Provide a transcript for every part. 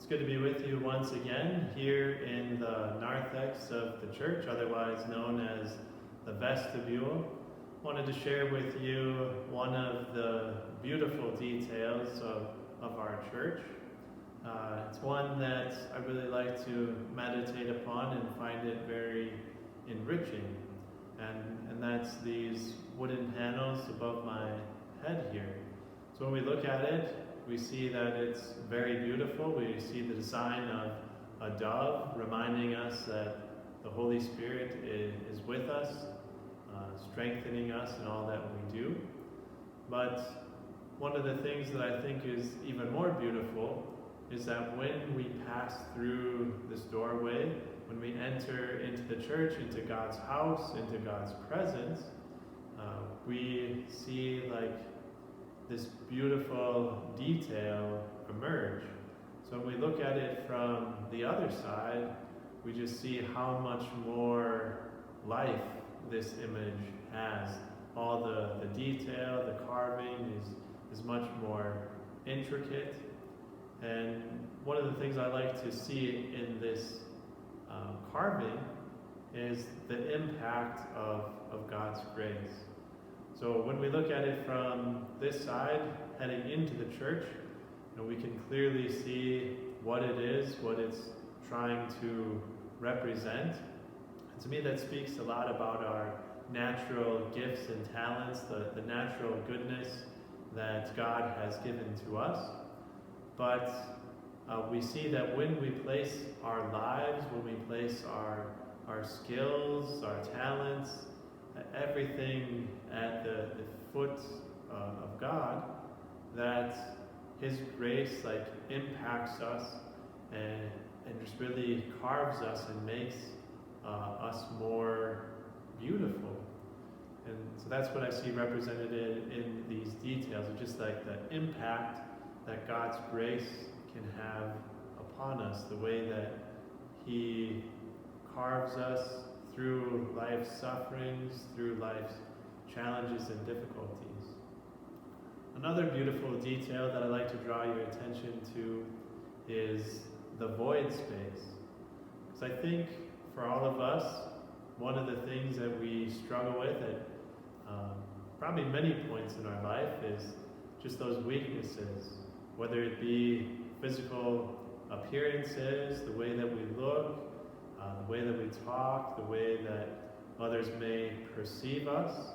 It's good to be with you once again here in the narthex of the church, otherwise known as the vestibule. I wanted to share with you one of the beautiful details of our church. It's one that I really like to meditate upon and find it very enriching. And that's these wooden panels above my head here. So when we look at it, we see that it's very beautiful. We see the design of a dove reminding us that the Holy Spirit is with us, strengthening us in all that we do. But one of the things that I think is even more beautiful is that when we pass through this doorway, when we enter into the church, into God's house, into God's presence, we see like this beautiful detail emerge. So when we look at it from the other side, we just see how much more life this image has. All the detail, the carving is much more intricate. And one of the things I like to see in this carving is the impact of God's grace. So when we look at it from this side, heading into the church, we can clearly see what it is, what it's trying to represent. And to me, that speaks a lot about our natural gifts and talents, the natural goodness that God has given to us. But we see that when we place our lives, when we place our skills, our talents, everything at the foot of God, that His grace impacts us and just really carves us and makes us more beautiful. And so that's what I see represented in these details, just like the impact that God's grace can have upon us, the way that He carves us through life's sufferings, through life's challenges and difficulties. Another beautiful detail that I like to draw your attention to is the void space. Because I think for all of us, one of the things that we struggle with at probably many points in our life is just those weaknesses, whether it be physical appearances, the way that we look, the way that we talk, the way that others may perceive us,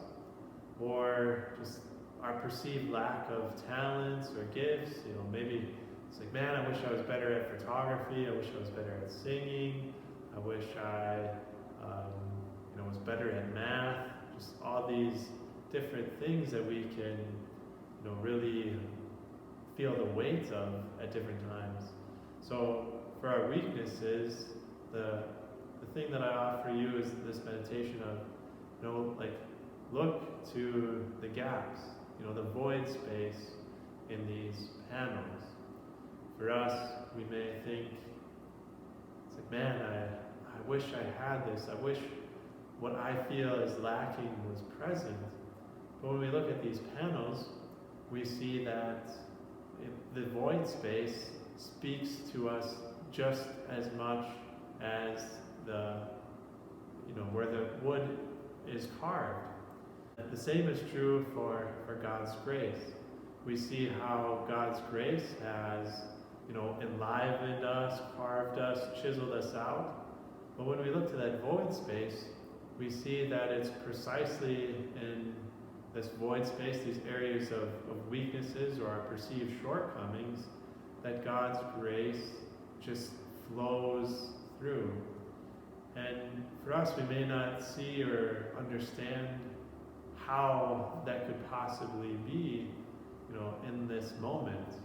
or just our perceived lack of talents or gifts. Maybe it's like, man, I wish I was better at photography. I wish I was better at singing. I wish I was better at math. Just all these different things that we can, really feel the weight of at different times. So for our weaknesses, the thing that I offer you is this meditation of, look to the gaps, the void space in these panels. For us, we may think, it's like, man, I wish I had this. I wish what I feel is lacking was present. But when we look at these panels, we see that the void space speaks to us just as much as where the wood is carved. The same is true for God's grace. We see how God's grace has, enlivened us, carved us, chiseled us out. But when we look to that void space, we see that it's precisely in this void space, these areas of weaknesses or our perceived shortcomings, that God's grace just flows through. And for us, we may not see or understand how that could possibly be, in this moment.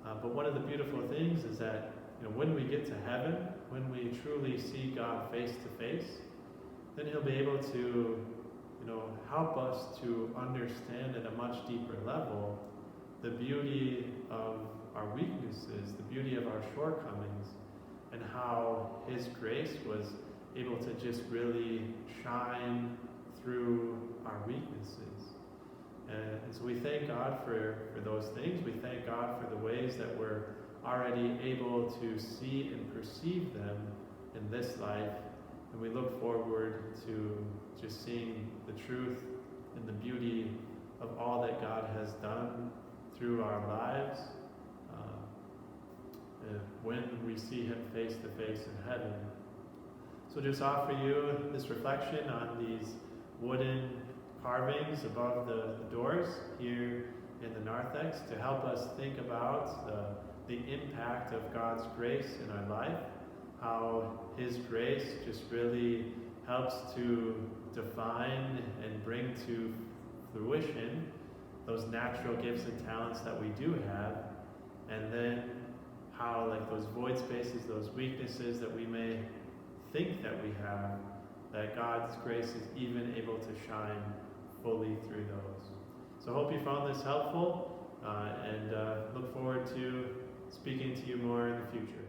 But one of the beautiful things is that, when we get to heaven, when we truly see God face to face, then He'll be able to, help us to understand at a much deeper level the beauty of our weaknesses, the beauty of our shortcomings, and how His grace was able to just really shine through our weaknesses. And so we thank God for those things. We thank God for the ways that we're already able to see and perceive them in this life, and we look forward to just seeing the truth and the beauty of all that God has done through our lives when we see him face to face in heaven. So just offer you this reflection on these wooden carvings above the doors here in the narthex to help us think about the impact of God's grace in our life, how his grace just really helps to define and bring to fruition those natural gifts and talents that we do have, and then how like those void spaces, those weaknesses that we may think that we have, that God's grace is even able to shine fully through those. So I hope you found this helpful and look forward to speaking to you more in the future.